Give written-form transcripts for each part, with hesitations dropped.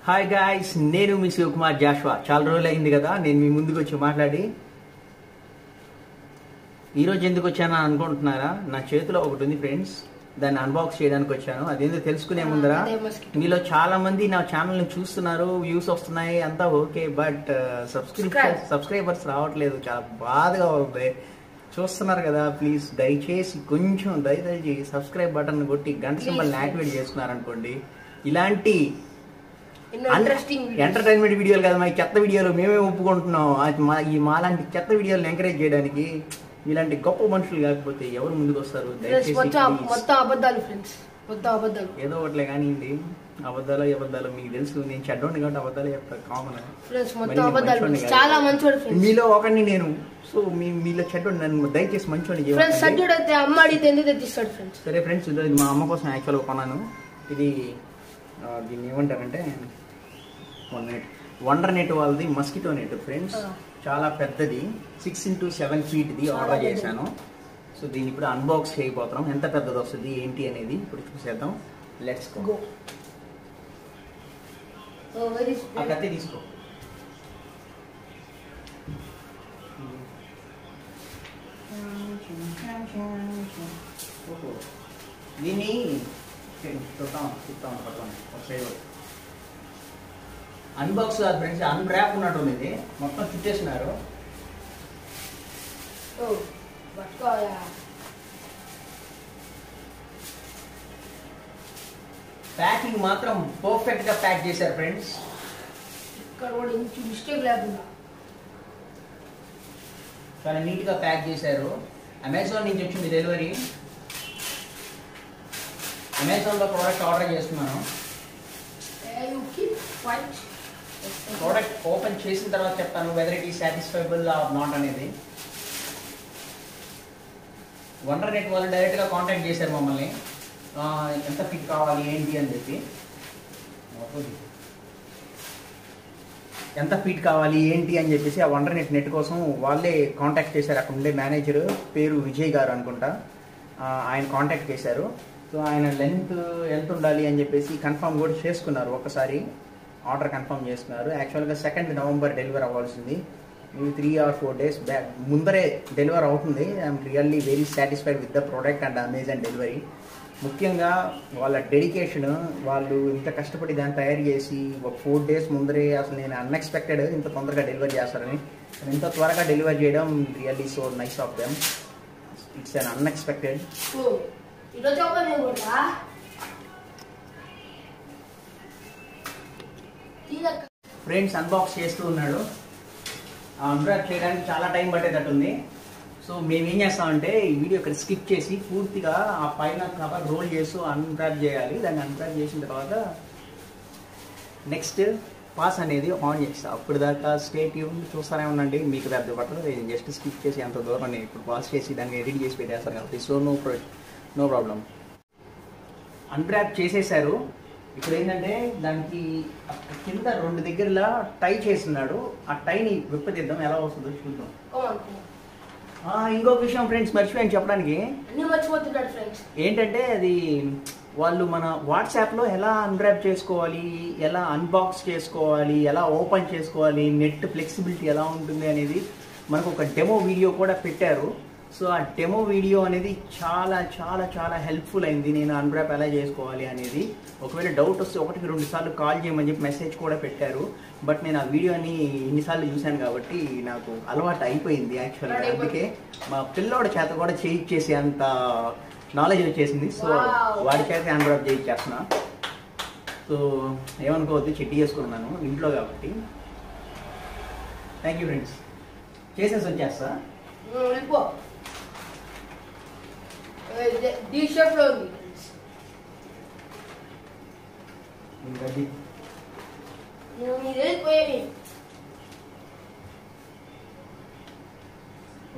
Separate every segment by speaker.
Speaker 1: Hi guys, నేను మీ శివకుమార్ జాషువా. చాలా రోజులు అయింది కదా నేను మీ ముందుకు వచ్చి మాట్లాడి. ఈరోజు ఎందుకు వచ్చాను అనుకుంటున్నారా? నా చేతిలో ఒకటి ఉంది ఫ్రెండ్స్, దాన్ని అన్బాక్స్ చేయడానికి వచ్చాను. అదేందో తెలుసుకునే ముందర, మీలో చాలా మంది నా ఛానల్ని చూస్తున్నారు, వ్యూస్ వస్తున్నాయి, అంతా ఓకే, బట్ సబ్స్క్రైబర్స్ రావట్లేదు. చాలా బాధగా ఉంది. చూస్తున్నారు కదా, ప్లీజ్ దయచేసి కొంచెం దయచేసి సబ్స్క్రైబ్ బటన్ కొట్టి గంట సింబల్ని యాక్టివేట్ చేసుకున్నారనుకోండి, ఇలాంటి ఎంటర్టైన్మెంట్ వీడియోలు కదా మా చెత్త వీడియోలు మేమే ఒప్పుకుంటున్నాం. ఈ మాలాంటి చెత్త వీడియోలను ఎంకరేజ్ చేయడానికి ఇలాంటి గొప్ప మనుషులు కాకపోతే ఎవరు ముందుకు వస్తారు? ఏదో ఒకట్లే కానీ అబద్ధాలు మీకు తెలుసు. నేను చెడ్డోండి కాబట్టి అబద్ధాలు చెప్తా, కామన్. మీలో ఒకరిని నేను. సో మీలో చెడ్డోండి, నన్ను దయచేసి మంచోని. సరే ఫ్రెండ్స్, ఇది మా అమ్మ కోసం యాక్చువల్గా కొన్నాను. ఇది దీన్ని ఏమంటారంటే వండర్ నెట్ వాళ్ళది మస్కిటో నెట్ ఫ్రెండ్స్. చాలా పెద్దది, 6x7 ఫీట్ది ఆర్డర్ చేశాను. సో దీన్ని ఇప్పుడు అన్బాక్స్ చేయబోతున్నాం. ఎంత పెద్దది వస్తుంది ఏంటి అనేది ఇప్పుడు చూసేద్దాం. Let's go. ఆ కత్తి తీసుకో. దీన్ని అన్బాక్స్ కాదు ఫ్రెండ్స్, అన్రాప్ ఉన్నట్టుంది. ఇది మొత్తం చుట్టేసినారు. ప్యాకింగ్ మాత్రం పర్ఫెక్ట్ గా ప్యాక్ చేశారు ఫ్రెండ్స్. చాలా నీట్ గా ప్యాక్ చేశారు. అమెజాన్ నుంచి వచ్చింది డెలివరీ. అమెజాన్ లో ప్రోడక్ట్ ఆర్డర్ చేస్తున్నాను. ప్రోడక్ట్ ఓపెన్ చేసిన తర్వాత చెప్తాను whether it is satisfiable or not అనేది. వండర్ నెట్ వాళ్ళు డైరెక్ట్ గా కాంటాక్ట్ చేశారు మమ్మల్ని, ఎంత ఫిట్ కావాలి ఏంటి అని చెప్పి. ఎంత ఫీట్ కావాలి ఏంటి అని చెప్పేసి ఆ వండర్ నెట్ కోసం వాళ్ళే కాంటాక్ట్ చేశారు. అక్కడ ఉండే మేనేజర్ పేరు విజయ్ గారు అనుకుంటా, ఆయన కాంటాక్ట్ చేశారు. సో ఆయన లెంత్ ఎంత ఉండాలి అని చెప్పేసి కన్ఫర్మ్ కూడా చేసుకున్నారు. ఒకసారి ఆర్డర్ కన్ఫర్మ్ చేసుకున్నారు. యాక్చువల్గా 2 నవంబర్ డెలివరీ అవ్వాల్సింది. మేము 3 or 4 days బ్యాక్ ముందరే డెలివరీ అవుతుంది. I'm really very satisfied with the product and Amazon delivery. ముఖ్యంగా వాళ్ళ డెడికేషన్, వాళ్ళు ఇంత కష్టపడి దాన్ని తయారు చేసి ఒక 4 days ముందరే, అసలు నేను అన్ఎక్స్పెక్టెడ్ ఇంత తొందరగా డెలివరీ చేస్తారని. ఇంత త్వరగా డెలివరీ చేయడం really so nice of them. It's an unexpected. Friends unbox చేస్తూ ఉన్నాడు. అన్రాప్ చేయడానికి చాలా టైం పట్టేటట్టుంది. సో మేము ఏం చేస్తామంటే ఈ వీడియో ఇక్కడ స్కిప్ చేసి పూర్తిగా ఆ పైన కవర్ రోల్ చేస్తూ అన్రాప్ చేయాలి. దాన్ని అన్రాప్ చేసిన తర్వాత నెక్స్ట్ పాస్ అనేది ఆన్ చేస్తాం. అప్పుడు దాకా స్టే ట్యూన్ చూస్తూనే ఉండండి. మీకు పెద్ద పట్టదు, జస్ట్ స్కిప్ చేసి అంత దూరం నేను ఇప్పుడు పాస్ చేసి దాన్ని ఎడిట్ చేసి పెట్టేస్తాను కాబట్టి. So no problem. అన్రాప్ చేసేసారు. ఇప్పుడు ఏంటంటే దానికి కింద 2 దగ్గరలా టై చేస్తున్నాడు. ఆ టైని విప్పతీద్దాం, ఎలా వస్తుందో చూద్దాం. ఇంకొక విషయం ఫ్రెండ్స్ మర్చిపోయాను చెప్పడానికి. ఏంటంటే అది వాళ్ళు మన వాట్సాప్లో ఎలా అన్రాప్ చేసుకోవాలి, ఎలా అన్బాక్స్ చేసుకోవాలి, ఎలా ఓపెన్ చేసుకోవాలి, నెట్ ఫ్లెక్సిబిలిటీ ఎలా ఉంటుంది అనేది మనకు ఒక డెమో వీడియో కూడా పెట్టారు. సో ఆ డెమో వీడియో అనేది చాలా చాలా చాలా హెల్ప్ఫుల్ అయింది. నేను అన్రాప్ ఎలా చేసుకోవాలి అనేది. ఒకవేళ డౌట్ వస్తే 1-2 సార్లు కాల్ చేయమని చెప్పి మెసేజ్ కూడా పెట్టారు. బట్ నేను ఆ వీడియోని ఎన్నిసార్లు చూశాను కాబట్టి నాకు అలవాటు అయిపోయింది యాక్చువల్గా. అందుకే మా పిల్లోడి చేత కూడా చేయించేసి అంత నాలెడ్జ్ వచ్చేసింది. సో వాడి చేత అన్రాప్ చేయించేస్తున్నా. సో ఏమనుకోవద్దు, చెట్టి చేసుకున్నాను ఇంట్లో కాబట్టి. Thank you friends. చేసేసి వచ్చేస్తా.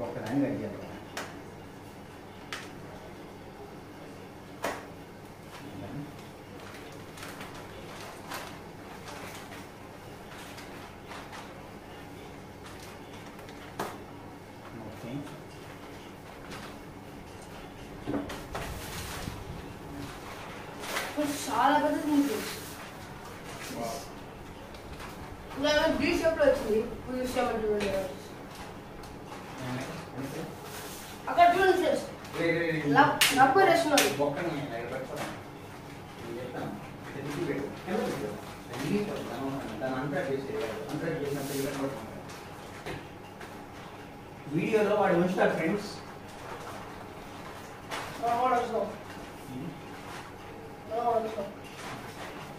Speaker 1: ఒకదాన్ని కట్ చేద్దాం. చాలా పెద్దది.
Speaker 2: షేప్ లో వచ్చింది అక్కడ చూడండి ఫ్రెండ్స్ రబ్బర్ వేస్తున్నారు
Speaker 1: వీడియోలో వాడు ఉంచుతాడు ఫ్రెండ్స్.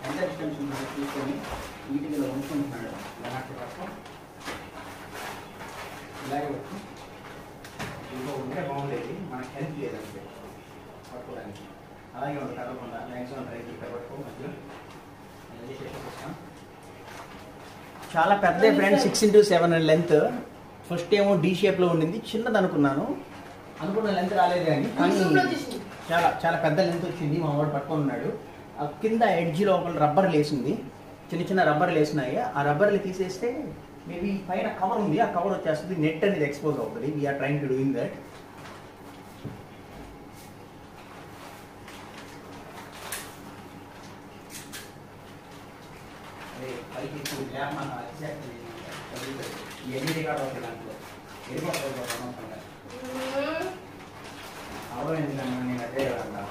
Speaker 1: ఎంత ఎక్స్టెన్షన్ తీసుకొని వీటిలో ఉంచుకుంటున్నాడు. ఇలాగే వచ్చు ఇంకో ఉంటే బాగుండేది, మనకు హెల్ప్ లేదంటే పట్టుకోవడానికి. అలాగే ఉంది కదలకుండా మ్యాక్సిమం రైతు ఇక్కడ పట్టుకో మధ్యలో చాలా పెద్ద ఫ్రెండ్ 6x7 లెంత్. ఫస్ట్ ఏమో డీ షేప్లో ఉండింది, చిన్నది అనుకున్నాను, అనుకున్న లెంత్ రాలేదు కానీ చాలా చాలా పెద్ద లెంత్ వచ్చింది. మా వాడు పట్టుకొని ఉన్నాడు. ఆ కింద ఎడ్జ్ లోపల రబ్బర్ లేసింది, చిన్న చిన్న రబ్బర్ లేసినాయి. ఆ రబ్బర్లు తీసేస్తే మేబీ పైన కవర్ ఉంది, ఆ కవర్ వచ్చేస్తుంది, నెట్ అనేది ఎక్స్పోజ్ అవుతుంది. We're trying to doing that. ఇవన్నీ రికార్డ్ అవుతాయి దాంట్లో అవైంది నేను అదే కదా.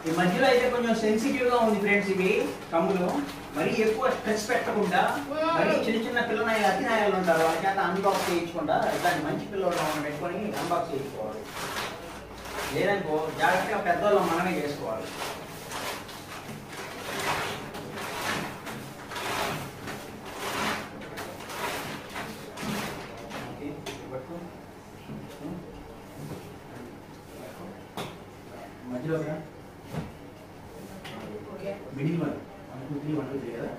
Speaker 1: ఈ మధ్యలో అయితే కొంచెం సెన్సిటివ్ గా ఉంది ఫ్రెండ్స్. ఇవి కమ్ములు మరీ ఎక్కువ స్ట్రెస్ పెట్టకుండా, మరీ చిన్న చిన్న పిల్లనాయాలు అతినాయాలు ఉంటారు, వాళ్ళ చేత అన్బాక్స్ చేయించకుండా ఇట్లాంటి మంచి పిల్లలు పెట్టుకొని అన్బాక్స్ చేయించుకోవాలి. లేదనుకో జాగ్రత్తగా పెద్దవాళ్ళు మనమే చేసుకోవాలి. మధ్యలో మిడిల్ 1 2 3 1 2 3 కదా.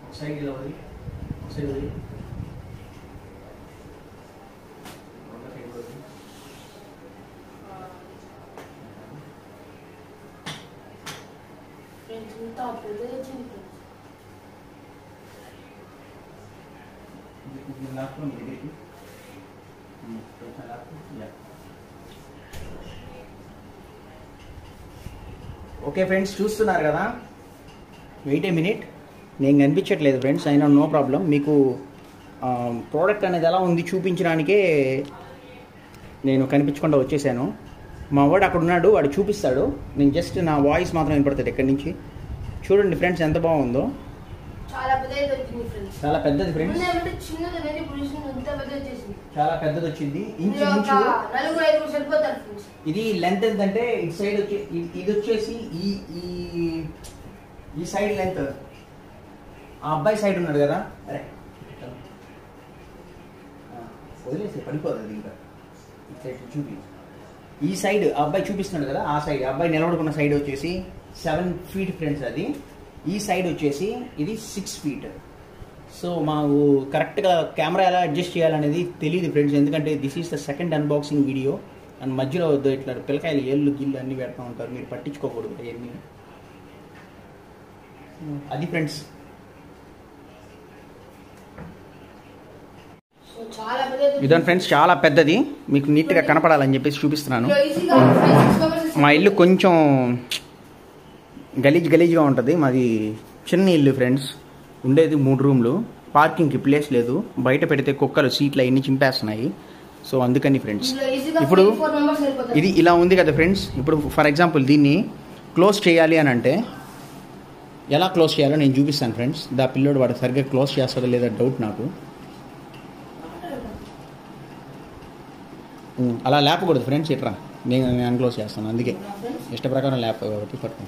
Speaker 1: ఒక సైడ్ ఇలా వదిలి, ఒక సైడ్ వదిలి, ఒక సైడ్ వదిలి. లాక్కోండి దగ్గరికి. ఓకే ఫ్రెండ్స్, చూస్తున్నారు కదా. వెయిట్ ఏ మినిట్, నేను కనిపించట్లేదు ఫ్రెండ్స్, అయినా నో ప్రాబ్లం. మీకు ప్రోడక్ట్ అనేది ఎలా ఉంది చూపించడానికే నేను కనిపించకుండా వచ్చేసాను. మా వాడు అక్కడ ఉన్నాడు, వాడు చూపిస్తాడు, నేను జస్ట్ నా వాయిస్ మాత్రం వినపడుతుంది ఇక్కడి నుంచి. చూడండి ఫ్రెండ్స్ ఎంత బాగుందో. చాలా పెద్దది ఫ్రెండ్స్, చాలా పెద్దది వచ్చింది. ఇంచు ఇది లెంత్ ఎంతంటే ఇటు సైడ్ వచ్చి ఇది వచ్చేసి ఈ సైడ్ లెంత్, ఆ అబ్బాయి సైడ్ ఉన్నాడు కదా, అరే వదిలేసి పడిపోతుంది ఇంకా. చూపి ఈ సైడ్ ఆ అబ్బాయి చూపిస్తున్నాడు కదా, ఆ సైడ్ అబ్బాయి నిలబడుకున్న సైడ్ వచ్చేసి 7 feet ఫ్రెండ్స్. అది ఈ సైడ్ వచ్చేసి ఇది 6 feet. సో మాకు కరెక్ట్గా కెమెరా ఎలా అడ్జస్ట్ చేయాలనేది తెలియదు ఫ్రెండ్స్, ఎందుకంటే this is the second unboxing video. And మధ్యలో ఇట్లా పిల్లకాయలు ఏళ్ళు గిల్లు అన్నీ పెడతా ఉంటారు, మీరు పట్టించుకోకూడదు అవన్నీ. అది ఫ్రెండ్స్. ఇదని ఫ్రెండ్స్ చాలా పెద్దది, మీకు నీట్గా కనపడాలని చెప్పేసి చూపిస్తున్నాను. మా ఇల్లు కొంచెం గలీజ్గా ఉంటుంది, మాది చిన్న ఇల్లు ఫ్రెండ్స్. ఉండేది 3 రూమ్లు, పార్కింగ్కి ప్లేస్ లేదు, బయట పెడితే కుక్కలు సీట్లు అవన్నీ చింపేస్తున్నాయి. సో అందుకని ఫ్రెండ్స్ ఇప్పుడు ఇది ఇలా ఉంది కదా ఫ్రెండ్స్. ఇప్పుడు ఫర్ ఎగ్జాంపుల్ దీన్ని క్లోజ్ చేయాలి అని అంటే ఎలా క్లోజ్ చేయాలో నేను చూపిస్తాను ఫ్రెండ్స్. దా పిల్లోడు వాడు సరిగ్గా క్లోజ్ చేస్తాడో లేదా డౌట్ నాకు. అలా లేపకూడదు ఫ్రెండ్స్, ఇట్రా నేను అన్క్లోజ్ చేస్తాను, అందుకే ఇష్ట ప్రకారం లేప కాబట్టి పట్టుకో.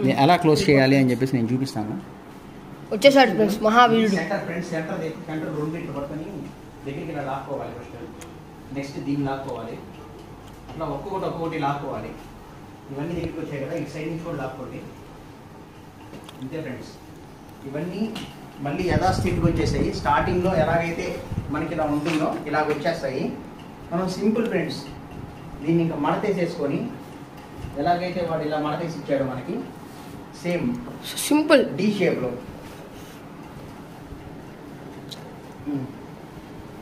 Speaker 1: నేను ఎలా క్లోజ్ చేయాలి అని చెప్పేసి నేను చూపిస్తాను.
Speaker 2: వచ్చేసాడు ఫ్రెండ్స్ మహావీరుడు.
Speaker 1: సెంటర్ 2 ఇట్లు పట్టుకొని దగ్గరికి ఇలా లాక్కోవాలి. ఫస్ట్ నెక్స్ట్ దీన్ని లాక్కోవాలి, అట్లా ఒక్కొక్కటి లాక్కోవాలి. ఇవన్నీ దగ్గరికి వచ్చాయి కదా, ఈ సైడ్ నుంచి కూడా లాక్కోండి. అంతే ఫ్రెండ్స్, ఇవన్నీ మళ్ళీ యథాస్థితికి వచ్చేసాయి. స్టార్టింగ్లో ఎలాగైతే మనకి ఇలా ఉంటుందో ఇలాగ వచ్చేస్తాయి. మనం సింపుల్ ఫ్రెండ్స్, దీన్ని ఇంకా మడతేసేసుకొని ఎలాగైతే వాడు ఇలా మడతేసి ఇచ్చాడో మనకి సేమ్
Speaker 2: సింపుల్
Speaker 1: డి షేప్లో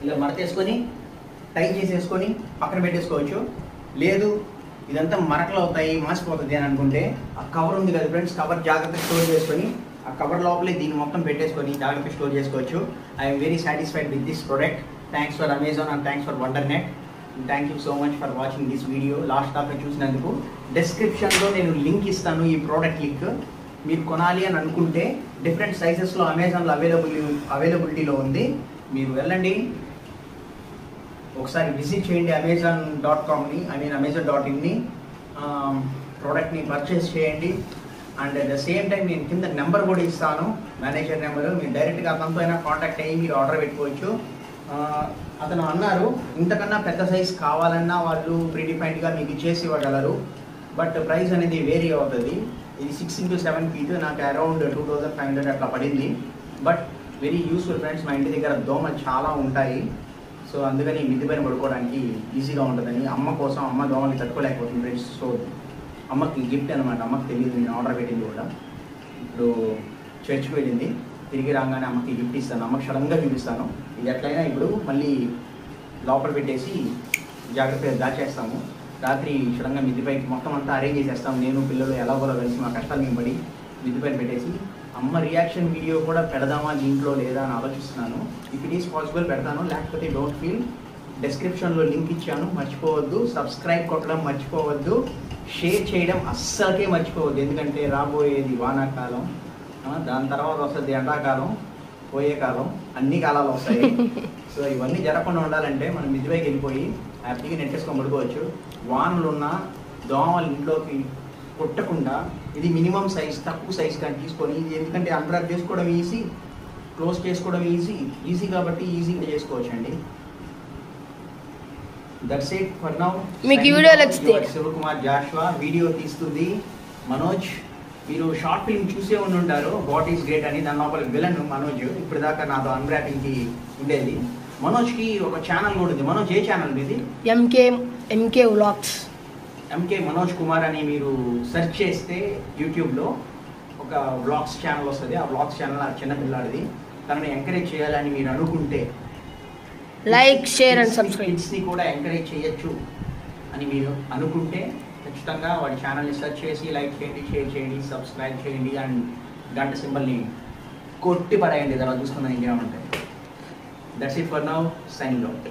Speaker 1: ఇలా మడతేసుకొని టై చేసేసుకొని పక్కన పెట్టేసుకోవచ్చు. లేదు ఇదంతా మరకలు అవుతాయి మాసిపోతుంది అని అనుకుంటే ఆ కవర్ ఉంది కదా ఫ్రెండ్స్, కవర్ జాగ్రత్తగా స్టోర్ చేసుకొని ఆ కవర్ లోపలే దీన్ని మొత్తం పెట్టేసుకొని జాగ్రత్తగా స్టోర్ చేసుకోవచ్చు. I'm very satisfied with this product. Thanks for Amazon and thanks for Wondernet. Thank you so much for watching this video. Last దాకా చూసినందుకు. డిస్క్రిప్షన్లో నేను లింక్ ఇస్తాను, ఈ ప్రోడక్ట్ లింక్. మీరు కొనాలి అని అనుకుంటే డిఫరెంట్ సైజెస్లో అమెజాన్లో అవైలబిలిటీలో ఉంది. మీరు వెళ్ళండి, ఒకసారి విజిట్ చేయండి amazon.comని, amazon.inని. ప్రోడక్ట్ని పర్చేస్ చేయండి. And at the same time నేను కింద నెంబర్ కూడా ఇస్తాను, మేనేజర్ నెంబరు. మీరు డైరెక్ట్గా అతనితో అయినా కాంటాక్ట్ అయ్యి మీరు ఆర్డర్ పెట్టుకోవచ్చు. అతను అన్నారు ఇంతకన్నా పెద్ద సైజ్ కావాలన్నా వాళ్ళు ప్రీడిఫైన్డ్గా మీకు ఇచ్చేసి ఇవ్వగలరు, బట్ ప్రైస్ అనేది వేరీ అవుతుంది. ఇది 6x7 feet, నాకు అరౌండ్ 2500 అట్లా పడింది. But very useful friends. మా ఇంటి దగ్గర దోమలు చాలా ఉంటాయి, సో అందుకని మిద్ది పైన పడుకోవడానికి ఈజీగా ఉంటుందని. అమ్మ కోసం, అమ్మ దోమలు తట్టుకోలేకపోతుంది ఫ్రెండ్స్. సో అమ్మకి గిఫ్ట్ అనమాట. అమ్మకి తెలియదు నేను ఆర్డర్ పెట్టింది కూడా. ఇప్పుడు చర్చ్కి వెళ్ళింది, తిరిగి రాగానే అమ్మకి గిఫ్ట్ ఇస్తాను. అమ్మకి సడన్గా చూపిస్తాను. ఇది ఎట్లయినా ఇప్పుడు మళ్ళీ లోపల పెట్టేసి జాగ్రత్తగా దాచేస్తాము. రాత్రి సడన్గా మిద్దిపైకి మొత్తం అంతా అరేంజ్ చేసేస్తాము. నేను పిల్లలు ఎలాగోలా కలిసి మా కష్టాలు మేము పడి మిద్దిపైన పెట్టేసి అమ్మ రియాక్షన్ వీడియో కూడా పెడదామా దీంట్లో లేదా అని ఆలోచిస్తున్నాను. ఇఫ్ ఇట్ ఈస్ పాసిబుల్ పెడతాను, లేకపోతే డోంట్ ఫీల్. డిస్క్రిప్షన్లో లింక్ ఇచ్చాను, మర్చిపోవద్దు. సబ్స్క్రైబ్ కొట్టడం మర్చిపోవద్దు, షేర్ చేయడం అస్సలకే మర్చిపోవద్దు. ఎందుకంటే రాబోయేది వానాకాలం, దాని తర్వాత వస్తుంది ఎండాకాలం, పోయే కాలం, అన్ని కాలాలు వస్తాయి. సో ఇవన్నీ జరగకుండా ఉండాలంటే మనం మిద్దిపైకి వెళ్ళిపోయి హ్యాపీగా నెట్టేసుకొని పడుకోవచ్చు. వానలు ఉన్న దోమలు ఇంట్లోకి కొట్టకుండా ఇది మినిమం సైజ్, తక్కువ సైజ్ కానీ తీసుకొని, ఇది ఎందుకంటే అన్రాప్ చేసుకోవడం ఈజీ, క్లోజ్ చేసుకోవడం ఈజీ కాబట్టి ఈజీగా చేసుకోవచ్చు అండి. That's it for now.
Speaker 2: మీకు ఈ వీడియో నచ్చితే
Speaker 1: శివకుమార్ జాషువా వీడియో తీస్తుంది మనోజ్. మీరు షార్ట్ ఫిల్మ్ చూసే ఉంటారు, వాట్ ఈస్ గ్రేట్ అని. దాని లోపల విలన్ మనోజ్. ఇప్పుడు దాకా నాతో అన్రాపింగ్కి ఉండేది. మనోజ్కి ఒక ఛానల్ కూడా ఉంది. మనోజ్ ఏ ఛానల్ ఇది?
Speaker 2: MK vlogs.
Speaker 1: MK Manoj Kumar అని మీరు సెర్చ్ చేస్తే యూట్యూబ్లో ఒక వ్లాగ్స్ ఛానల్ వస్తుంది. ఆ వ్లాగ్స్ ఛానల్ ఆ చిన్నపిల్లాడిది. తనని ఎంకరేజ్ చేయాలని మీరు అనుకుంటే
Speaker 2: లైక్, షేర్ అండ్ సబ్స్క్రైబ్.
Speaker 1: కిడ్స్ని కూడా ఎంకరేజ్ చేయొచ్చు అని మీరు అనుకుంటే ఖచ్చితంగా వాడి ఛానల్ని సెర్చ్ చేసి లైక్ చేయండి, షేర్ చేయండి, సబ్స్క్రైబ్ చేయండి అండ్ గంట సింబల్ని కొట్టి పడేయండి. తర్వాత చూసుకుందాం ఇంకేమంటే. That's it for now. Signing out.